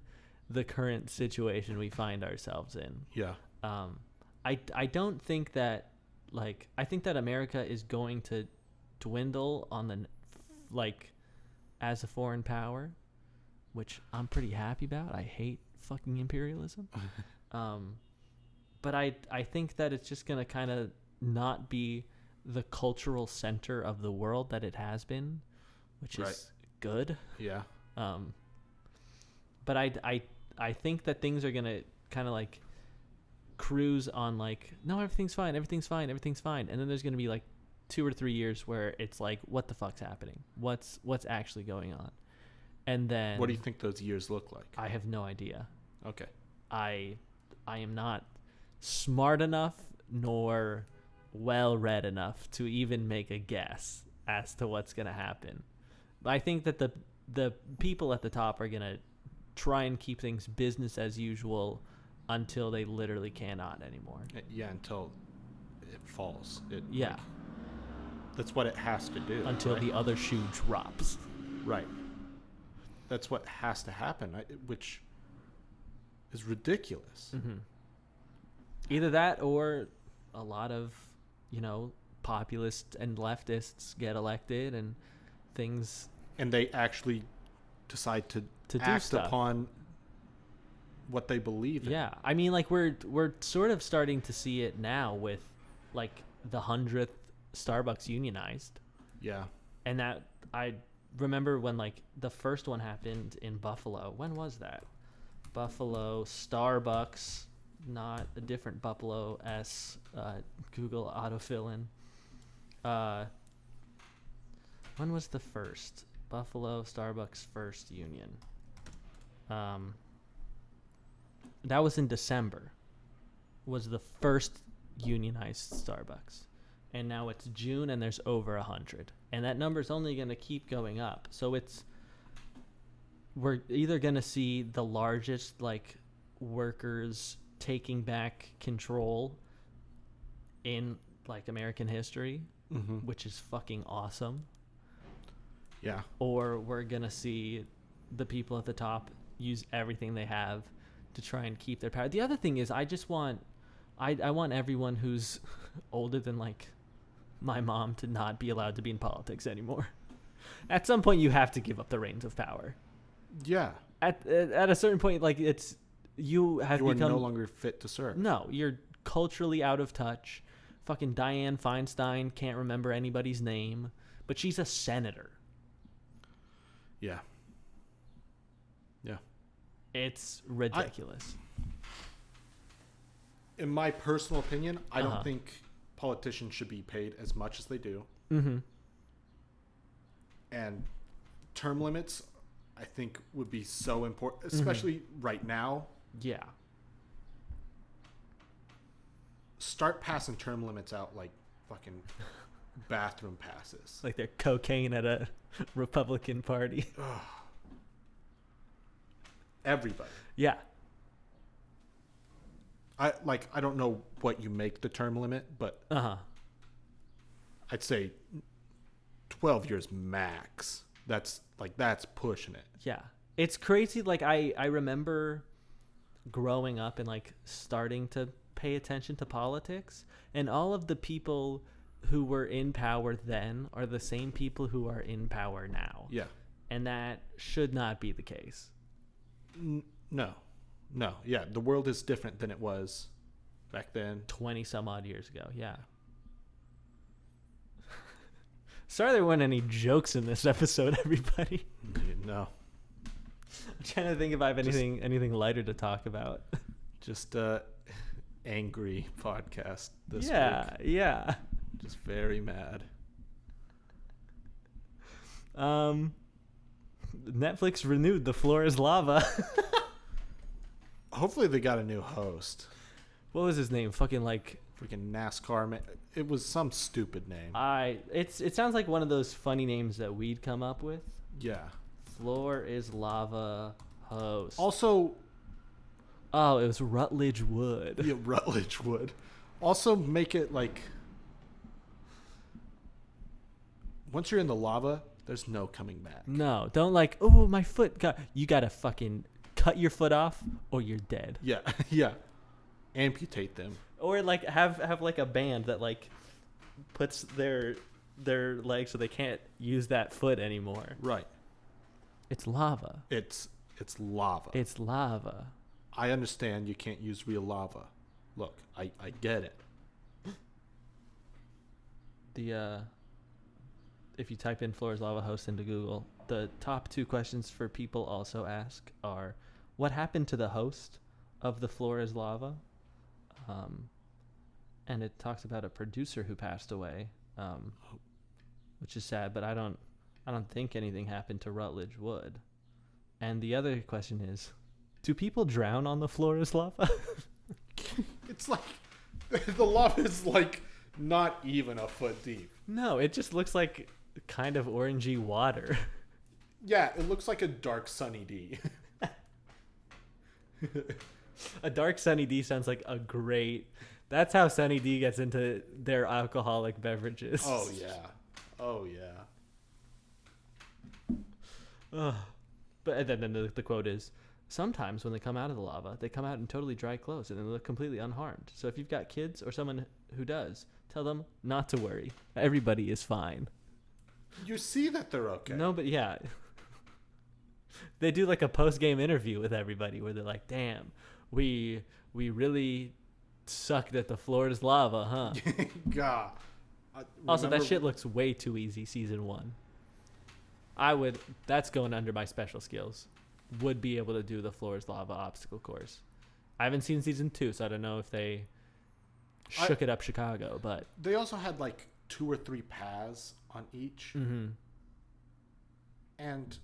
the current situation we find ourselves in. Yeah. I don't think that, like, I think that America is going to dwindle on the, like, as a foreign power, which I'm pretty happy about. I hate fucking imperialism. But I think that it's just going to kind of not be the cultural center of the world that it has been, which is good. Yeah. But I think that things are going to kind of like cruise on like, no, everything's fine. And then there's going to be like 2 or 3 years where it's like, what the fuck's happening? What's actually going on? And then what do you think those years look like? I have no idea. Okay. I am not smart enough nor well read enough to even make a guess as to what's going to happen. But I think that the people at the top are going to try and keep things business as usual until they literally cannot anymore. Yeah, until it falls. Yeah. That's what it has to do. Until right? the other shoe drops. Right. That's what has to happen, which is ridiculous. Mm-hmm. Either that or a lot of, populists and leftists get elected and things. And they actually decide to do act stuff upon what they believe in. Yeah. I mean, like, we're sort of starting to see it now with, like, the 100th Starbucks unionized. Yeah. And that, I remember when, like, the first one happened in Buffalo. When was that? Buffalo Starbucks, not a different Buffalo S. Google autofill-in. When was the first? Buffalo Starbucks first union. That was in December. Was the first unionized Starbucks. And now it's June and there's over 100. And that number's only going to keep going up. So we're either going to see the largest, like, workers taking back control in, like, American history, which is fucking awesome. Yeah. Or we're going to see the people at the top use everything they have to try and keep their power. The other thing is I want everyone who's older than, like, my mom to not be allowed to be in politics anymore. At some point you have to give up the reins of power. Yeah. At a certain point, like, you are no longer fit to serve. No, you're culturally out of touch. Fucking Dianne Feinstein can't remember anybody's name, but she's a senator. Yeah. Yeah. It's ridiculous. In my personal opinion, I don't think politicians should be paid as much as they do. Mm-hmm. And term limits, I think, would be so important, especially right now. Yeah. Start passing term limits out like fucking bathroom passes. Like they're cocaine at a Republican party. Everybody. Yeah. I don't know what you make the term limit, but I'd say 12 years max. That's pushing it. Yeah. It's crazy. Like I remember growing up and like starting to pay attention to politics, and all of the people who were in power then are the same people who are in power now. Yeah. And that should not be the case. No. Yeah, the world is different than it was back then. 20 some odd years ago. Yeah. Sorry there weren't any jokes in this episode, everybody. No. I'm trying to think if I have anything lighter to talk about. Just angry podcast this week. Yeah. Just very mad. Netflix renewed The Floor is Lava. Hopefully they got a new host. What was his name? Fucking like Freaking NASCAR man. It was some stupid name. it sounds like one of those funny names that we'd come up with. Yeah. Floor is Lava host. Also, Oh, it was Rutledge Wood. yeah, Rutledge would. Also make it like once you're in the lava, there's no coming back. No, don't like, oh, my foot got. You gotta fucking cut your foot off or you're dead. Yeah, yeah. Amputate them. Or like have like a band that like puts their legs so they can't use that foot anymore. Right. It's lava. It's lava. It's lava. I understand you can't use real lava. Look, I get it. If you type in Floor is Lava host into Google, the top 2 questions for people also ask are, what happened to the host of The Floor is Lava? And it talks about a producer who passed away, which is sad, but I don't think anything happened to Rutledge Wood. And the other question is, do people drown on The Floor is Lava? It's like the lava is like not even a foot deep. No, it just looks like kind of orangey water. Yeah, it looks like a dark Sunny D. A dark Sunny D sounds like a great. That's how Sunny D gets into their alcoholic beverages. Oh yeah. But then the quote is, sometimes when they come out of the lava, they come out in totally dry clothes and they look completely unharmed. So if you've got kids or someone who does, tell them not to worry. Everybody is fine. You see that they're okay. No, but yeah. They do like a post-game interview with everybody where they're like, damn, we really sucked at The Floor is Lava, huh? God. Also, that shit looks way too easy, season 1. That's going under my special skills. Would be able to do The Floor is Lava obstacle course. I haven't seen season 2, so I don't know if they shook it up Chicago, but they also had like 2 or 3 paths on each. Mm-hmm. And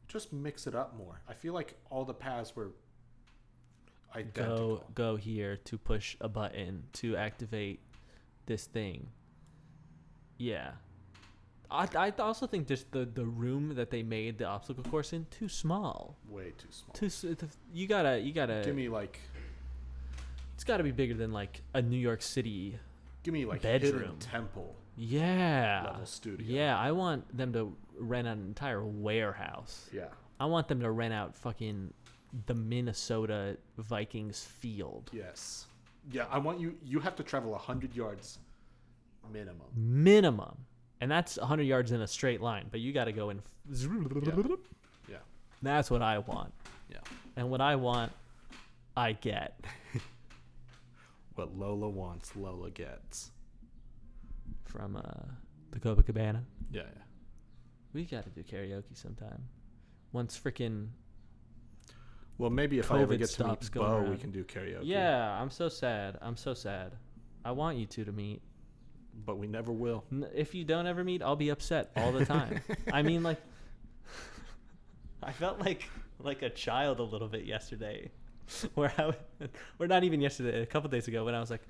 just mix it up more. I feel like all the paths were identical. Go here to push a button to activate this thing. Yeah. I also think just the room that they made the obstacle course in too small. Way too small. You gotta give me like. It's gotta be bigger than like a New York City. Give me like bedroom. Hidden Temple. Yeah. Level studio. Yeah, I want them to rent out an entire warehouse. Yeah. I want them to rent out fucking the Minnesota Vikings field. Yes. Yeah, I want you. You have to travel 100 yards minimum. Minimum. And that's 100 yards in a straight line, but you got to go in. Yeah. That's what I want. Yeah. And what I want, I get. What Lola wants, Lola gets. From the Copacabana. Yeah. We got to do karaoke sometime. Once freaking. Well, maybe if I ever COVID get to meet stops going Bo, around. we can do karaoke. Yeah, I'm so sad. I want you two to meet. But we never will. If you don't ever meet, I'll be upset all the time. I mean, like, I felt like a child a little bit yesterday, or not even yesterday, a couple days ago when I was like,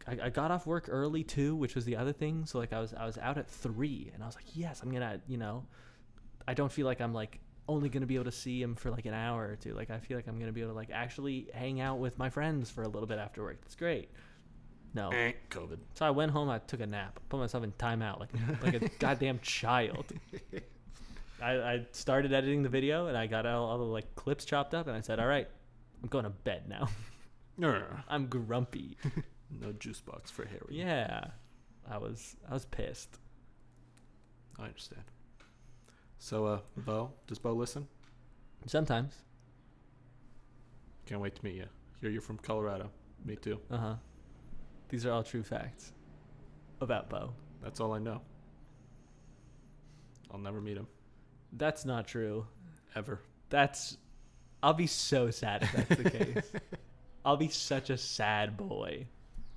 I got off work early too, which was the other thing. So like I was out at 3, and I was like, yes, I'm gonna, I don't feel like I'm like only gonna be able to see him for like an hour or two. Like I feel like I'm gonna be able to like actually hang out with my friends for a little bit after work. That's great. No. COVID. So I went home, I took a nap, put myself in timeout like a goddamn child. I started editing the video and I got all the like clips chopped up and I said, all right, I'm going to bed now. I'm grumpy. No juice box for Harry. Yeah, I was pissed. I understand. So, Bo, does Bo listen? Sometimes. Can't wait to meet you. Hear you're from Colorado. Me too. These are all true facts about Bo. That's all I know. I'll never meet him. That's not true. Ever. I'll be so sad if that's the case. I'll be such a sad boy.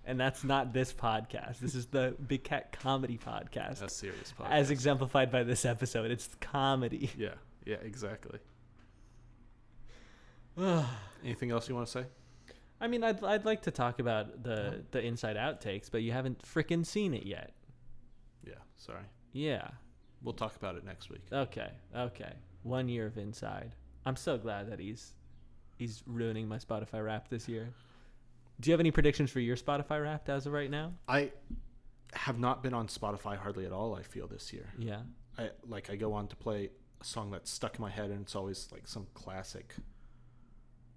And that's not this podcast. This is the Big Cat Comedy Podcast. A serious podcast. As exemplified by this episode. It's comedy. Yeah, exactly. Anything else you want to say? I mean, I'd like to talk about the Inside Out takes, but you haven't frickin' seen it yet. Yeah, sorry. Yeah. We'll talk about it next week. Okay. 1 year of Inside. I'm so glad that he's ruining my Spotify Wrapped this year. Do you have any predictions for your Spotify Wrapped as of right now? I have not been on Spotify hardly at all, I feel, this year. Yeah. I go on to play a song that's stuck in my head, and it's always like some classic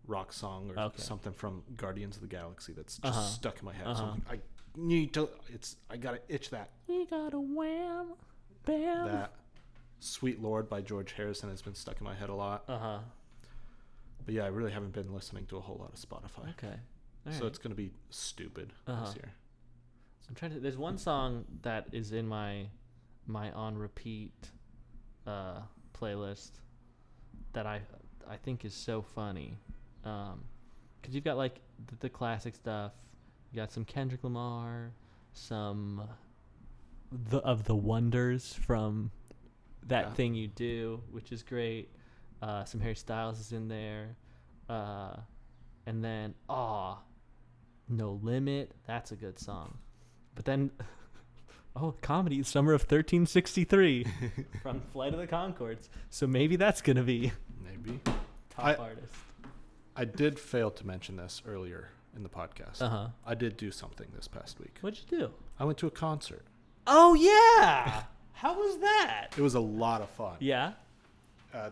rock song or something from Guardians of the Galaxy that's just stuck in my head. So I'm like, I gotta itch that. We got a wham, bam. That Sweet Lord by George Harrison has been stuck in my head a lot. But yeah, I really haven't been listening to a whole lot of Spotify. Okay. So it's gonna be stupid this year. I'm trying to. There's one song that is in my on repeat playlist that I think is so funny. Because you've got like the classic stuff. You got some Kendrick Lamar, some of the Wonders from That Thing You Do, which is great. Some Harry Styles is in there, and then No Limit. That's a good song. But then, comedy, Summer of 1363 from Flight of the Conchords. So maybe that's gonna be top artist. I did fail to mention this earlier in the podcast. I did do something this past week. What'd you do? I went to a concert. Oh yeah! How was that? It was a lot of fun. Yeah.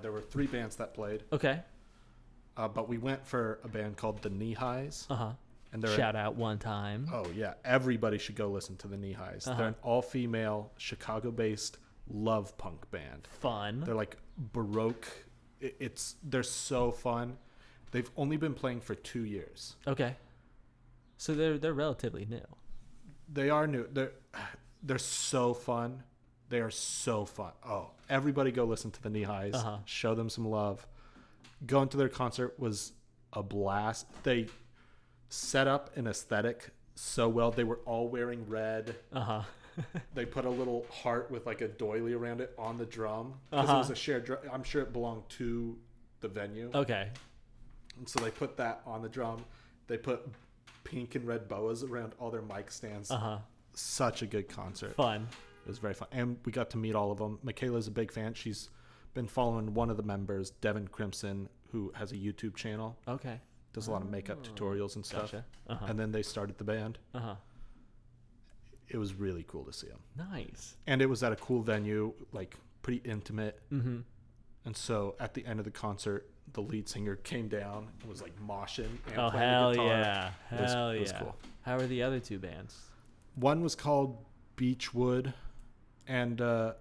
There were 3 bands that played. Okay. But we went for a band called the Knee Highs. And Shout out one time. Oh yeah, everybody should go listen to the Knee Highs. They're an all-female Chicago-based love punk band. Fun. They're like Baroque. They're so fun. They've only been playing for 2 years. Okay. So they're relatively new. They are new. They're so fun. They are so fun. Oh, everybody go listen to the Knee Highs. Show them some love. Going to their concert was a blast. They set up an aesthetic so well. They were all wearing red. They put a little heart with like a doily around it on the drum because it was a shared drum. I'm sure it belonged to the venue. Okay. And so they put that on the drum. They put pink and red boas around all their mic stands. Such a good concert. Fun. It was very fun. And we got to meet all of them. Michaela's a big fan. She's been following one of the members, Devin Crimson, who has a YouTube channel. Okay. Does a lot of makeup tutorials and stuff. Gotcha. And then they started the band. It was really cool to see them. Nice. And it was at a cool venue, like pretty intimate. Mm-hmm. And so at the end of the concert, the lead singer came down and was like moshing and Oh, playing hell the guitar. yeah. It was cool. How are the other 2 bands? One was called Beechwood, and I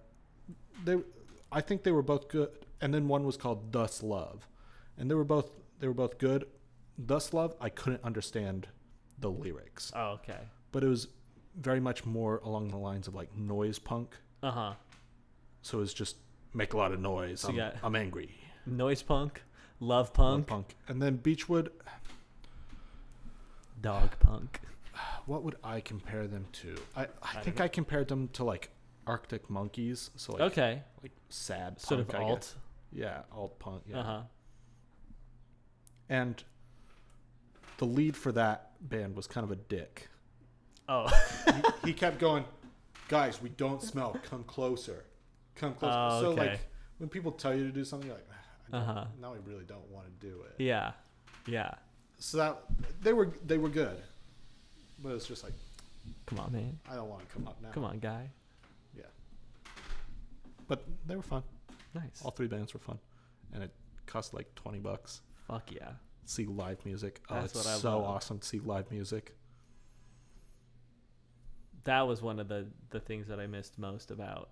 think they were both good. And then one was called Thus Love, and they were both good. Thus Love, I couldn't understand the lyrics. Oh, okay. But it was very much more along the lines of like noise punk. So it was just make a lot of noise. So I'm angry. Noise punk, love punk, And then Beechwood, dog punk. What would I compare them to? I think I compared them to like Arctic Monkeys. So like, okay, like sad sort punk, of I alt. guess. Yeah, alt punk. Yeah. And the lead for that band was kind of a dick. Oh. he kept going, guys, we don't smell. Come closer. Come closer. Oh, So okay. like when people tell you to do something, you're like, now I really don't want to do it. Yeah. Yeah. So that they were good, but it's just like, Come on, man. I don't want to come up now. Come on, guy. Yeah. But they were fun. Nice. All 3 bands were fun, and it cost like $20. Fuck yeah. See live music. Oh, That's it's what I so love. awesome to see live music. That was one of the things that I missed most about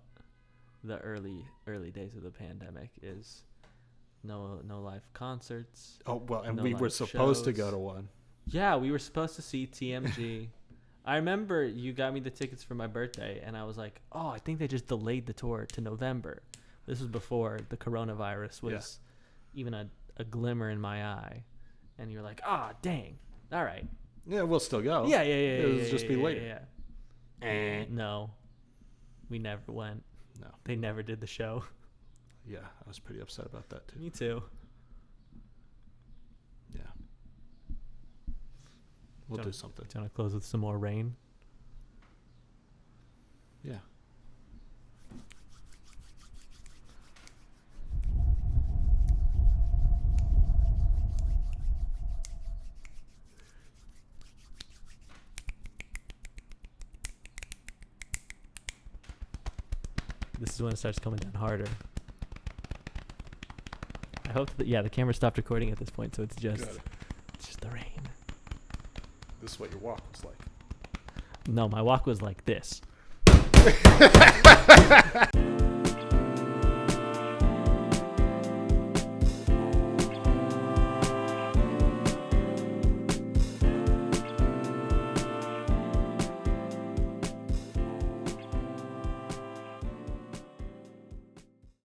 the early days of the pandemic is no live concerts. Oh well, and No we were live supposed to shows. go to one. Yeah, we were supposed to see TMG. I remember you got me the tickets for my birthday, and I was like, oh, I think they just delayed the tour to November. This was before the coronavirus was even a glimmer in my eye. And you're like, ah, dang. All right. Yeah, we'll still go. Yeah. It'll just be later. Yeah. No, we never went. No. They never did the show. Yeah, I was pretty upset about that too. Me too. Yeah. We'll do Don't- something. Do you want to close with some more rain? Yeah. This is when it starts coming down harder. I hope that the camera stopped recording at this point, so it's just Good. the rain. This is what your walk was like. No, my walk was like this.